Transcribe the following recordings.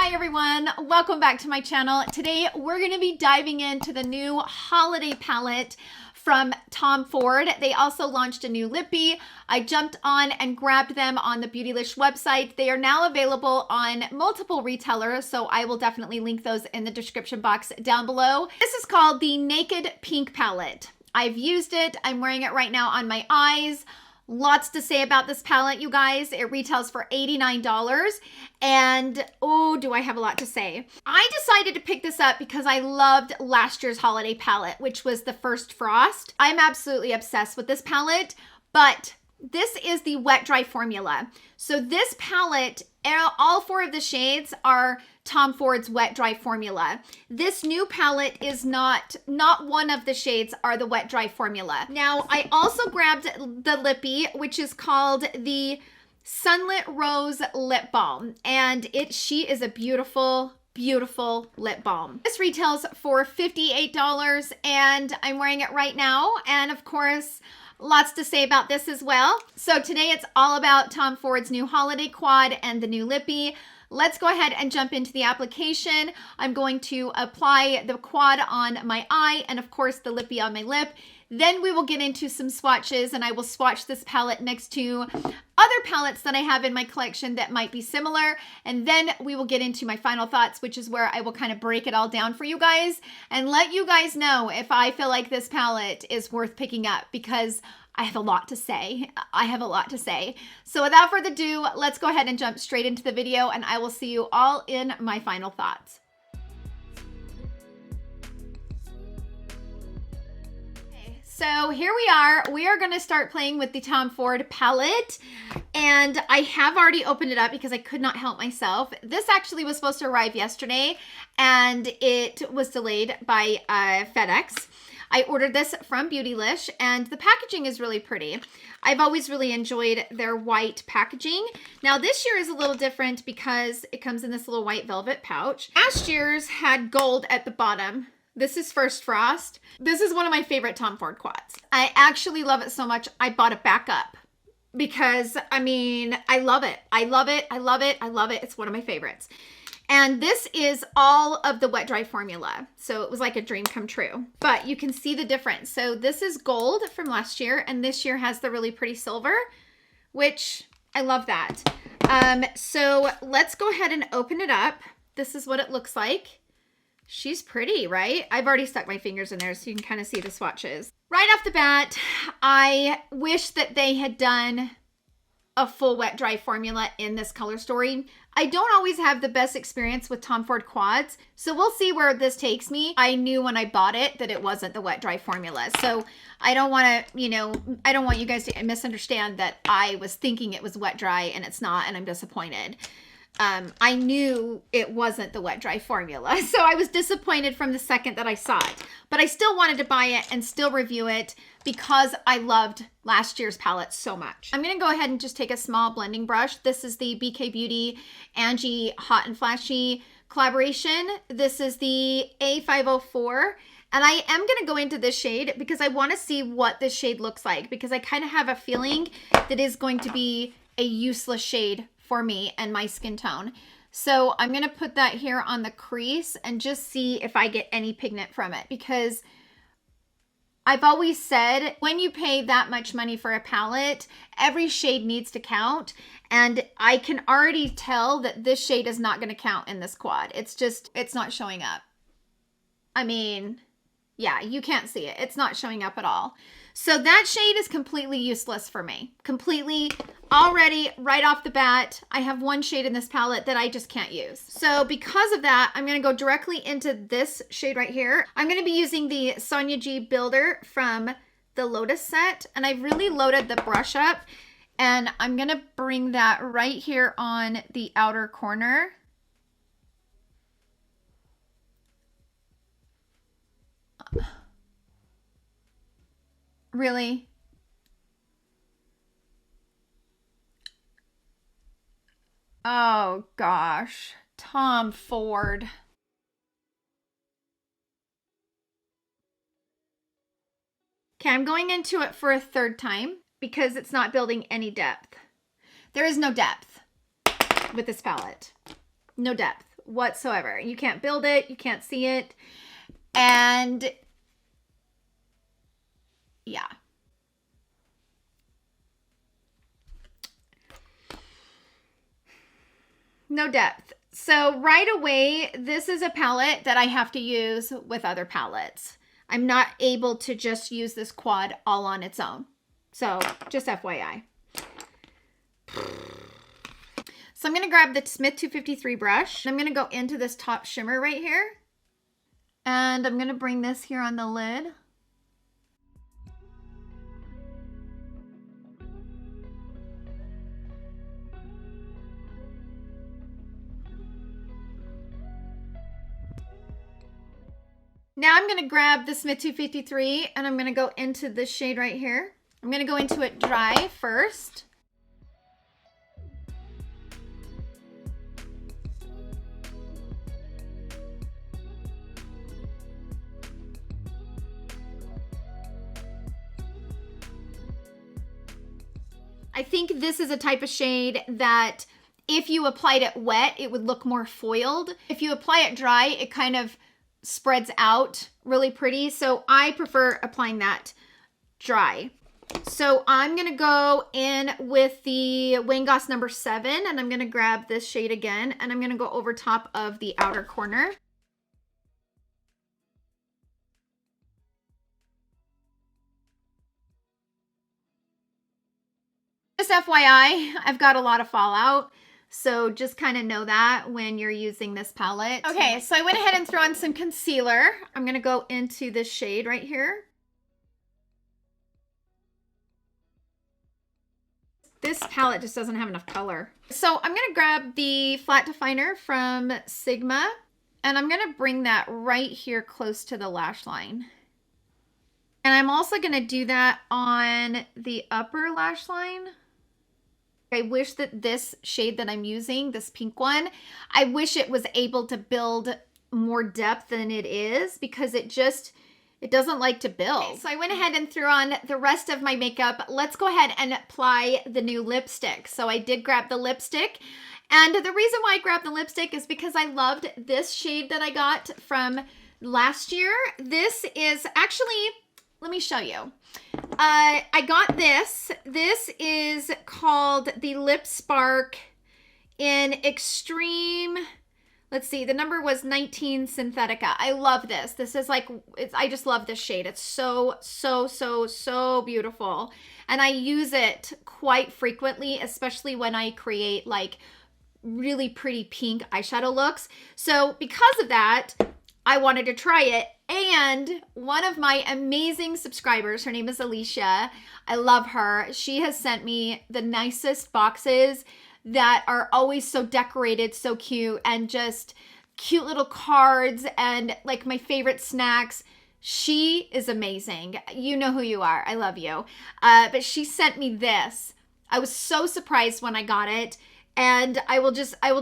Hi everyone, welcome back to my channel. Today we're going to be diving into the new holiday palette from Tom Ford. They also launched a new lippy. I jumped on and grabbed them on the Beautylish website. They are now available on multiple retailers, so I will definitely link those in the description box down below. This is called the Naked Pink palette. I've used it. I'm wearing it right now on my eyes. Lots to say about this palette, you guys. It retails for $89 and oh, do I have a lot to say. I decided to pick this up because I loved last year's holiday palette, which was the First Frost. I'm absolutely obsessed with this palette, but this is the wet dry formula. So this palette, all four of the shades are Tom Ford's wet dry formula. This new palette is not one of the shades are the wet dry formula. Now, I also grabbed the lippy, which is called the Sunlit Rosy Lip Balm, and she is a beautiful lip balm. This retails for $58 and I'm wearing it right now, and of course lots to say about this as well. So today it's all about Tom Ford's new holiday quad and the new lippy. Let's go ahead and jump into the application. I'm going to apply the quad on my eye and of course the lippy on my lip. Then we will get into some swatches and I will swatch this palette next to other palettes that I have in my collection that might be similar. And then we will get into my final thoughts, which is where I will kind of break it all down for you guys and let you guys know if I feel like this palette is worth picking up, because I have a lot to say. So without further ado, let's go ahead and jump straight into the video and I will see you all in my final thoughts. So here we are. We are going to start playing with the Tom Ford palette, and I have already opened it up because I could not help myself. This actually was supposed to arrive yesterday and it was delayed by FedEx. I ordered this from Beautylish and the packaging is really pretty. I've always really enjoyed their white packaging. Now this year is a little different because it comes in this little white velvet pouch. Last year's had gold at the bottom. This is First Frost. This is one of my favorite Tom Ford quads. I actually love it so much I bought it back up because I mean, I love it. It's one of my favorites. And this is all of the wet dry formula. So it was like a dream come true, but you can see the difference. So this is gold from last year and this year has the really pretty silver, which I love that. So let's go ahead and open it up. This is what it looks like. She's pretty, right? I've already stuck my fingers in there so you can kind of see the swatches. Right off the bat, I wish that they had done a full wet dry formula in this color story. I don't always have the best experience with Tom Ford quads, so we'll see where this takes me. I knew when I bought it that it wasn't the wet dry formula, so I don't want to, I don't want you guys to misunderstand that I was thinking it was wet dry and it's not, and I'm disappointed. I knew it wasn't the wet dry formula, so I was disappointed from the second that I saw it, but I still wanted to buy it and still review it because I loved last year's palette so much. I'm going to go ahead and just take a small blending brush. This is the BK Beauty Angie Hot and Flashy collaboration. This is the A504. And I am going to go into this shade because I want to see what this shade looks like, because I kind of have a feeling that is going to be a useless shade for me and my skin tone. So I'm going to put that here on the crease and just see if I get any pigment from it, because I've always said when you pay that much money for a palette, every shade needs to count. And I can already tell that this shade is not going to count in this quad. It's not showing up. I mean, yeah, you can't see it. It's not showing up at all. So that shade is completely useless for me. Completely, already, right off the bat, I have one shade in this palette that I just can't use. So because of that, I'm going to go directly into this shade right here. I'm going to be using the Sonia G Builder from the Lotus set. And I've really loaded the brush up. And I'm going to bring that right here on the outer corner. Really? Oh gosh, Tom Ford. Okay, I'm going into it for a third time because it's not building any depth. There is no depth with this palette. No depth whatsoever. You can't build it. You can't see it. And yeah. No depth. So right away, this is a palette that I have to use with other palettes. I'm not able to just use this quad all on its own. So just FYI. So I'm going to grab the Smith 253 brush. I'm going to go into this top shimmer right here. And I'm going to bring this here on the lid. Now I'm going to grab the Smith 253 and I'm going to go into this shade right here. I'm going to go into it dry first. I think this is a type of shade that if you applied it wet, it would look more foiled. If you apply it dry, it kind of spreads out really pretty. So I prefer applying that dry. So I'm going to go in with the Wayne Goss number 7 and I'm going to grab this shade again and I'm going to go over top of the outer corner. Just FYI, I've got a lot of fallout. So just kind of know that when you're using this palette. Okay, so I went ahead and threw on some concealer. I'm going to go into this shade right here. This palette just doesn't have enough color. So I'm going to grab the flat definer from Sigma and I'm going to bring that right here close to the lash line. And I'm also going to do that on the upper lash line. I wish that this shade that I'm using, this pink one, I wish it was able to build more depth than it is because it doesn't like to build. Okay, so I went ahead and threw on the rest of my makeup. Let's go ahead and apply the new lipstick. So I did grab the lipstick. And the reason why I grabbed the lipstick is because I loved this shade that I got from last year. This is actually, let me show you. I got this. This is called the Lip Spark in Extreme. Let's see, the number was 19 Synthetica. I love this. This is like, I just love this shade. It's so, so, so, so beautiful. And I use it quite frequently, especially when I create like really pretty pink eyeshadow looks. So because of that, I wanted to try it. And one of my amazing subscribers, her name is Alicia. I love her. She has sent me the nicest boxes that are always so decorated, so cute, and just cute little cards and like my favorite snacks. She is amazing. You know who you are. I love you. But she sent me this. I was so surprised when I got it. And I will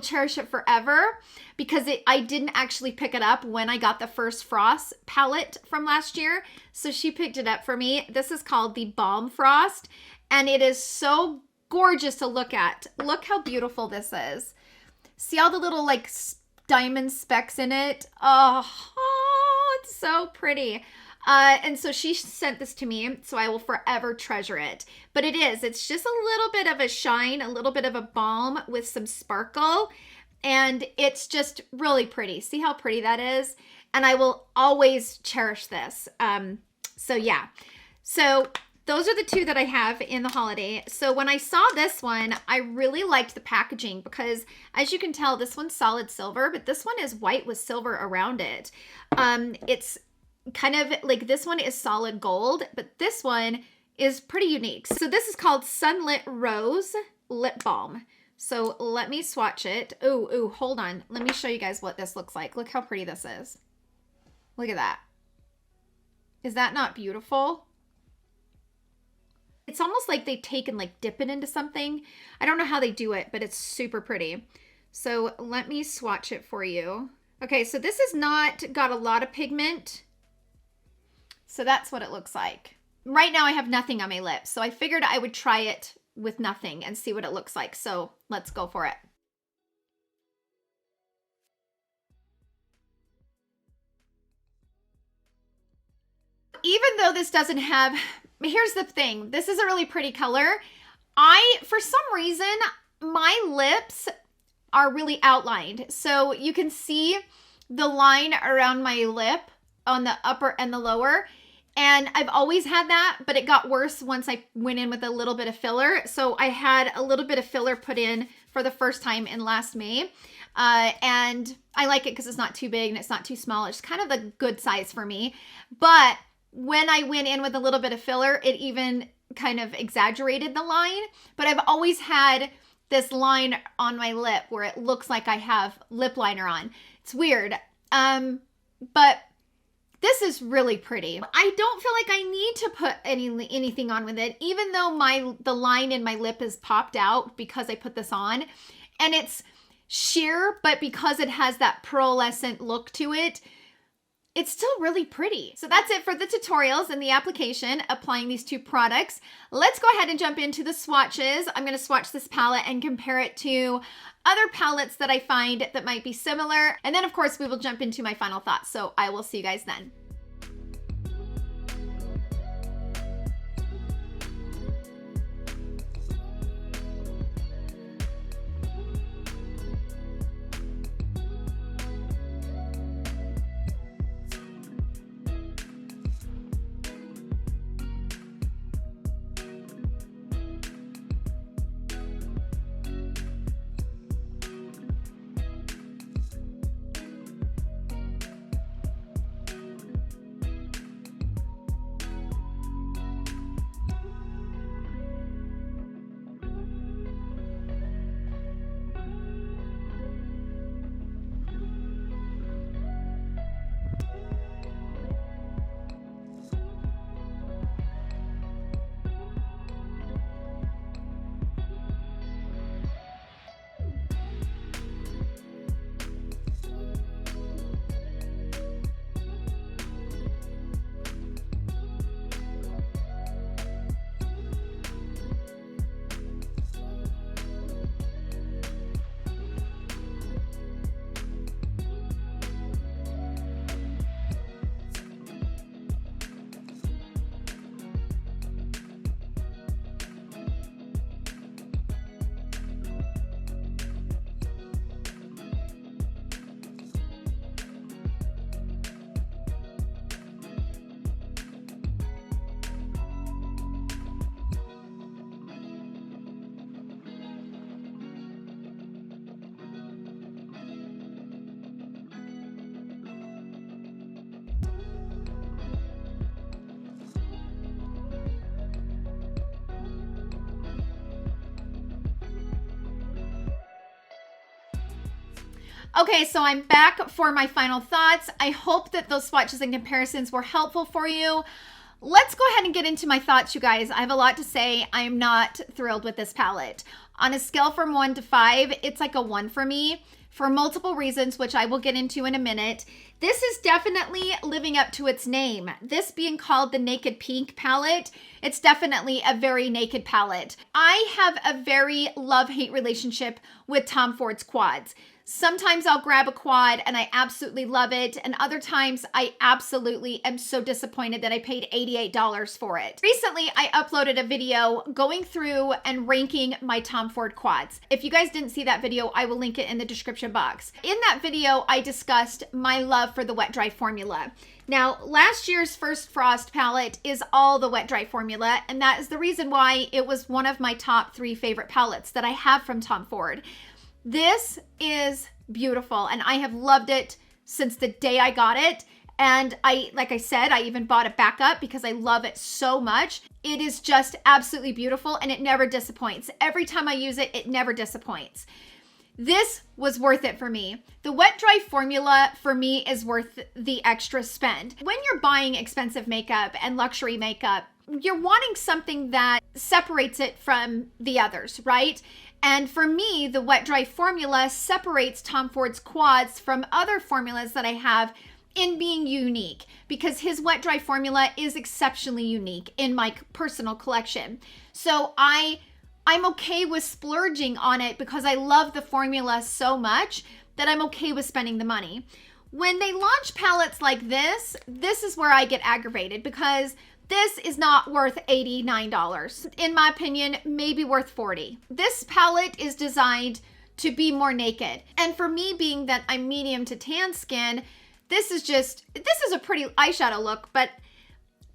cherish it forever because I didn't actually pick it up when I got the first Frost palette from last year. So she picked it up for me. This is called the Balm Frost and it is so gorgeous to look at. Look how beautiful this is. See all the little like diamond specks in it? Oh, it's so pretty. And so she sent this to me, so I will forever treasure it. But it's just a little bit of a shine, a little bit of a balm with some sparkle, and it's just really pretty. See how pretty that is? And I will always cherish this. So yeah. So those are the two that I have in the holiday. So when I saw this one, I really liked the packaging because as you can tell, this one's solid silver, but this one is white with silver around it. It's kind of like this one is solid gold, but this one is pretty unique. So this is called Sunlit Rosy Lip Balm. So let me swatch it. Ooh, hold on. Let me show you guys what this looks like. Look how pretty this is. Look at that. Is that not beautiful? It's almost like they take and like dip it into something. I don't know how they do it, but it's super pretty. So let me swatch it for you. Okay, so this has not got a lot of pigment. So that's what it looks like. Right now I have nothing on my lips, so I figured I would try it with nothing and see what it looks like. So let's go for it. Even though this doesn't have, here's the thing, this is a really pretty color. For some reason, my lips are really outlined. So you can see the line around my lip on the upper and the lower. And I've always had that, but it got worse once I went in with a little bit of filler. So I had a little bit of filler put in for the first time in last May. And I like it because it's not too big and it's not too small. It's kind of the good size for me. But when I went in with a little bit of filler, it even kind of exaggerated the line. But I've always had this line on my lip where it looks like I have lip liner on. It's weird. But this is really pretty. I don't feel like I need to put anything on with it, even though the line in my lip is popped out because I put this on. And it's sheer, but because it has that pearlescent look to it, it's still really pretty. So that's it for the tutorials and the application, applying these two products. Let's go ahead and jump into the swatches. I'm gonna swatch this palette and compare it to other palettes that I find that might be similar. And then of course we will jump into my final thoughts. So I will see you guys then. Okay, so I'm back for my final thoughts. I hope that those swatches and comparisons were helpful for you. Let's go ahead and get into my thoughts, you guys. I have a lot to say. I am not thrilled with this palette. On a scale from 1 to 5, it's like a 1 for me for multiple reasons, which I will get into in a minute. This is definitely living up to its name. This being called the Naked Pink palette, it's definitely a very naked palette. I have a very love-hate relationship with Tom Ford's quads. Sometimes I'll grab a quad and I absolutely love it. And other times I absolutely am so disappointed that I paid $88 for it. Recently, I uploaded a video going through and ranking my Tom Ford quads. If you guys didn't see that video, I will link it in the description box. In that video, I discussed my love for the wet dry formula. Now, last year's First Frost palette is all the wet dry formula, and that is the reason why it was one of my top 3 favorite palettes that I have from Tom Ford. This is beautiful, and I have loved it since the day I got it. And like I said, I even bought a backup because I love it so much. It is just absolutely beautiful, and it never disappoints. Every time I use it, it never disappoints. This was worth it for me. The wet dry formula for me is worth the extra spend. When you're buying expensive makeup and luxury makeup, you're wanting something that separates it from the others, right? And for me, the wet dry formula separates Tom Ford's quads from other formulas that I have in being unique, because his wet dry formula is exceptionally unique in my personal collection. So I'm okay with splurging on it because I love the formula so much that I'm okay with spending the money. When they launch palettes like this is where I get aggravated because this is not worth $89. In my opinion, maybe worth $40. This palette is designed to be more naked. And for me, being that I'm medium to tan skin, this is a pretty eyeshadow look, but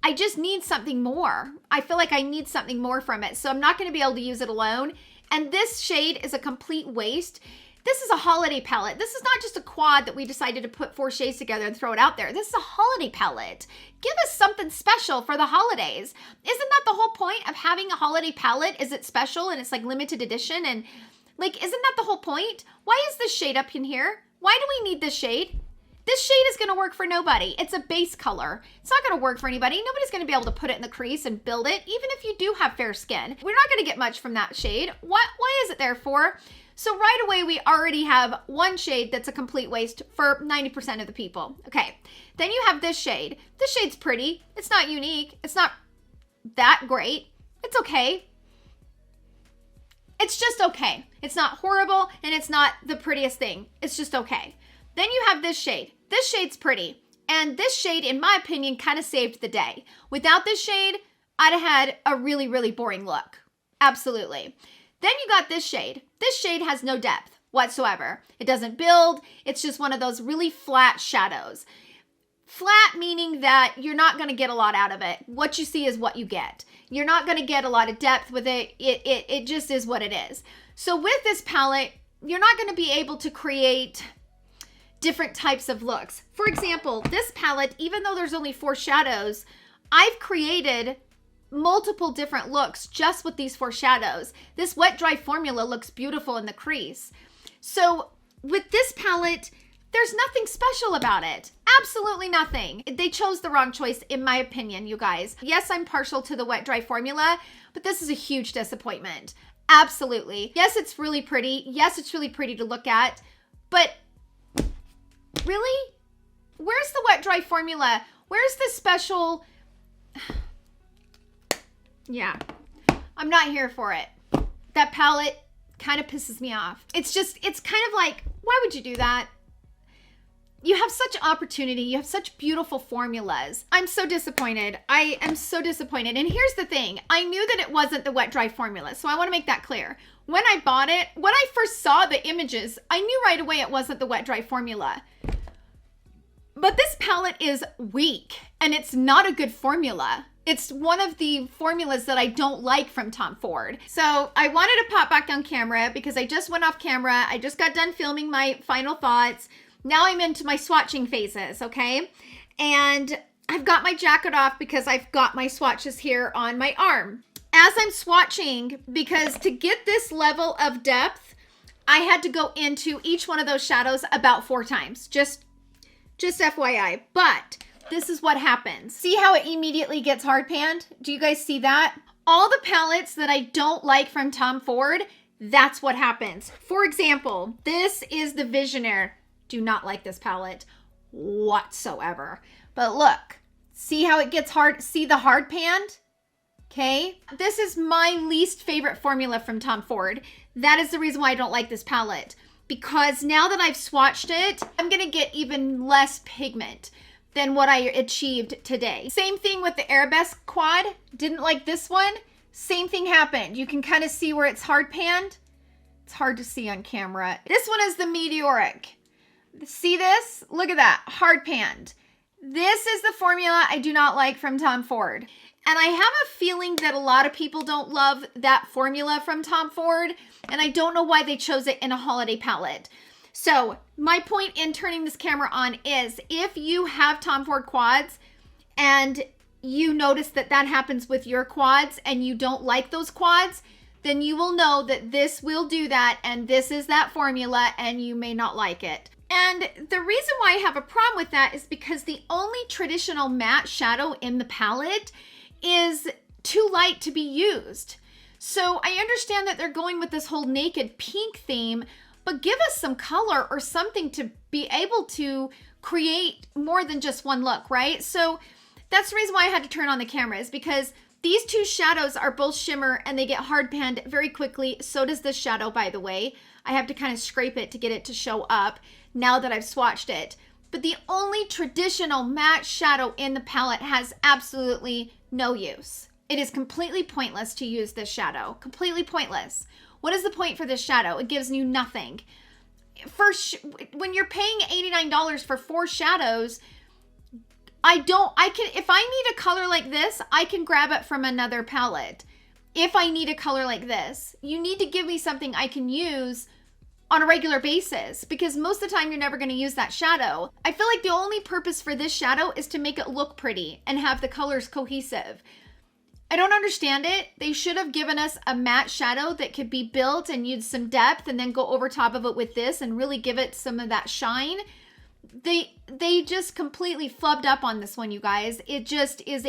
I just need something more. I feel like I need something more from it. So I'm not going to be able to use it alone. And this shade is a complete waste. This is a holiday palette. This is not just a quad that we decided to put 4 shades together and throw it out there. This is a holiday palette. Give us something special for the holidays. Isn't that the whole point of having a holiday palette? Is it special and it's like limited edition? And like, isn't that the whole point? Why is this shade up in here? Why do we need this shade? This shade is going to work for nobody. It's a base color. It's not going to work for anybody. Nobody's going to be able to put it in the crease and build it, even if you do have fair skin. We're not going to get much from that shade. Why is it there for? So right away, we already have one shade that's a complete waste for 90% of the people. Okay, then you have this shade. This shade's pretty. It's not unique. It's not that great. It's okay. It's just okay. It's not horrible, and it's not the prettiest thing. It's just okay. Then you have this shade. This shade's pretty. And this shade, in my opinion, kind of saved the day. Without this shade, I'd have had a really, really boring look. Absolutely. Then you got this shade. This shade has no depth whatsoever. It doesn't build. It's just one of those really flat shadows. Flat meaning that you're not going to get a lot out of it. What you see is what you get. You're not going to get a lot of depth with it. It just is what it is. So with this palette, you're not going to be able to create different types of looks. For example, this palette, even though there's only 4 shadows, I've created multiple different looks just with these 4 shadows. This wet dry formula looks beautiful in the crease. So with this palette, there's nothing special about it. Absolutely nothing. They chose the wrong choice, in my opinion, you guys. Yes, I'm partial to the wet dry formula, but this is a huge disappointment. Absolutely. Yes, it's really pretty. Yes, it's really pretty to look at, but really? Where's the wet dry formula? Where's the special? Yeah, I'm not here for it. That palette kind of pisses me off. It's kind of like, why would you do that? You have such opportunity. You have such beautiful formulas. I'm so disappointed. I am so disappointed. And here's the thing. I knew that it wasn't the wet dry formula, so I want to make that clear. When I bought it, when I first saw the images, I knew right away it wasn't the wet dry formula. But this palette is weak, and it's not a good formula. It's one of the formulas that I don't like from Tom Ford. So I wanted to pop back on camera because I just went off camera. I just got done filming my final thoughts. Now I'm into my swatching phases, okay? And I've got my jacket off because I've got my swatches here on my arm. As I'm swatching, because to get this level of depth, I had to go into each one of those shadows about 4 times. Just FYI. But this is what happens. See how it immediately gets hard panned? Do you guys see that? All the palettes that I don't like from Tom Ford, that's what happens. For example, this is the Visionaire. Do not like this palette whatsoever. But look, see how it gets hard? See the hard panned? Okay. This is my least favorite formula from Tom Ford. That is the reason why I don't like this palette. Because now that I've swatched it, I'm going to get even less pigment than what I achieved today. Same thing with the Arabesque quad. Didn't like this one. Same thing happened. You can kind of see where it's hard panned. It's hard to see on camera. This one is the Meteoric. See this? Look at that. Hard panned. This is the formula I do not like from Tom Ford. And I have a feeling that a lot of people don't love that formula from Tom Ford. And I don't know why they chose it in a holiday palette. So my point in turning this camera on is if you have Tom Ford quads and you notice that that happens with your quads and you don't like those quads, then you will know that this will do that and this is that formula and you may not like it. And the reason why I have a problem with that is because the only traditional matte shadow in the palette is too light to be used. So I understand that they're going with this whole naked pink theme, but give us some color or something to be able to create more than just one look, right? So that's the reason why I had to turn on the camera, is because these 2 shadows are both shimmer and they get hard panned very quickly. So does this shadow, by the way. I have to kind of scrape it to get it to show up now that I've swatched it. But the only traditional matte shadow in the palette has absolutely no use. It is completely pointless to use this shadow. Completely pointless. What is the point for this shadow? It gives you nothing. When you're paying $89 for 4 shadows, if I need a color like this, I can grab it from another palette. If I need a color like this, you need to give me something I can use on a regular basis, because most of the time you're never going to use that shadow. I feel like the only purpose for this shadow is to make it look pretty and have the colors cohesive. I don't understand it. They should have given us a matte shadow that could be built and use some depth and then go over top of it with this and really give it some of that shine. They just completely flubbed up on this one, you guys. It just is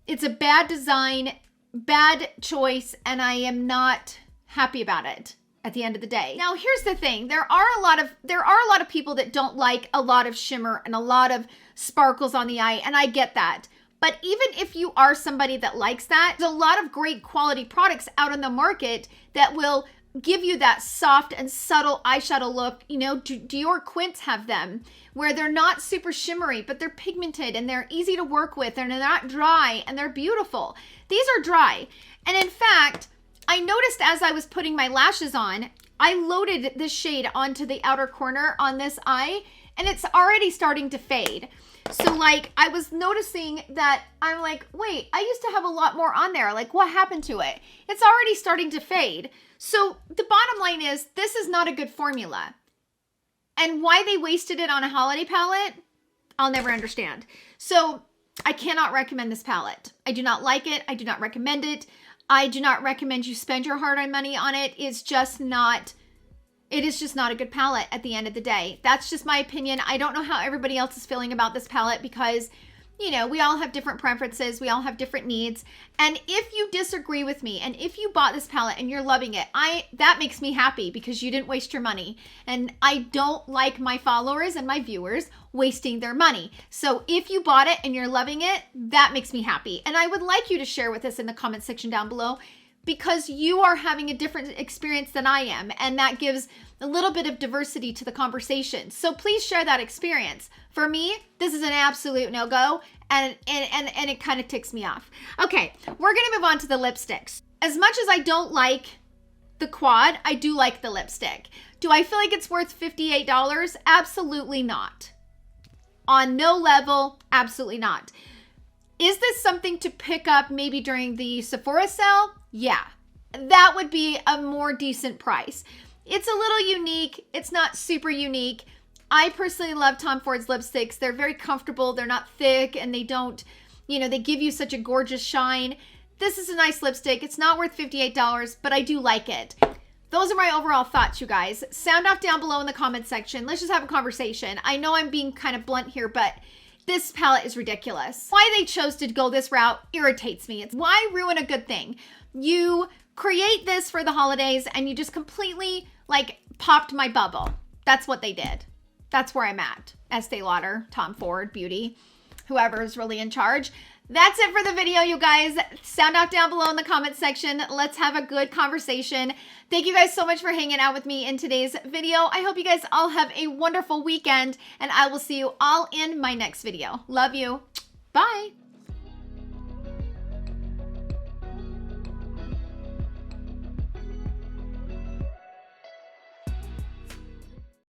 it's a bad design, bad choice, and I am not happy about it at the end of the day. Now, here's the thing. There are a lot of people that don't like a lot of shimmer and a lot of sparkles on the eye, and I get that. But even if you are somebody that likes that, there's a lot of great quality products out in the market that will give you that soft and subtle eyeshadow look. You know, Dior Quints have them where they're not super shimmery, but they're pigmented and they're easy to work with and they're not dry and they're beautiful. These are dry. And in fact, I noticed as I was putting my lashes on, I loaded this shade onto the outer corner on this eye and it's already starting to fade. So like I was noticing that I'm like, wait, I used to have a lot more on there. Like what happened to it? It's already starting to fade. So the bottom line is this is not a good formula. And why they wasted it on a holiday palette, I'll never understand. So I cannot recommend this palette. I do not like it. I do not recommend it. I do not recommend you spend your hard-earned money on it. It is just not a good palette at the end of the day. That's just my opinion. I don't know how everybody else is feeling about this palette because, you know, we all have different preferences. We all have different needs. And if you disagree with me and if you bought this palette and you're loving it, that makes me happy because you didn't waste your money. And I don't like my followers and my viewers wasting their money. So if you bought it and you're loving it, that makes me happy. And I would like you to share with us in the comment section down below, because you are having a different experience than I am, and that gives a little bit of diversity to the conversation. So please share that experience. For me, this is an absolute no-go, and it kind of ticks me off. Okay, we're gonna move on to the lipsticks. As much as I don't like the quad, I do like the lipstick. Do I feel like it's worth $58? Absolutely not. On no level, absolutely not. Is this something to pick up maybe during the Sephora sale? Yeah, that would be a more decent price. It's a little unique. It's not super unique. I personally love Tom Ford's lipsticks. They're very comfortable. They're not thick and they don't, you know, they give you such a gorgeous shine. This is a nice lipstick. It's not worth $58, but I do like it. Those are my overall thoughts, you guys. Sound off down below in the comment section. Let's just have a conversation. I know I'm being kind of blunt here, but this palette is ridiculous. Why they chose to go this route irritates me. It's why ruin a good thing? You create this for the holidays and you just completely like popped my bubble. That's what they did. That's where I'm at. Estee Lauder, Tom Ford, Beauty, whoever is really in charge. That's it for the video, you guys. Sound out down below in the comment section. Let's have a good conversation. Thank you guys so much for hanging out with me in today's video. I hope you guys all have a wonderful weekend, and I will see you all in my next video. Love you. Bye.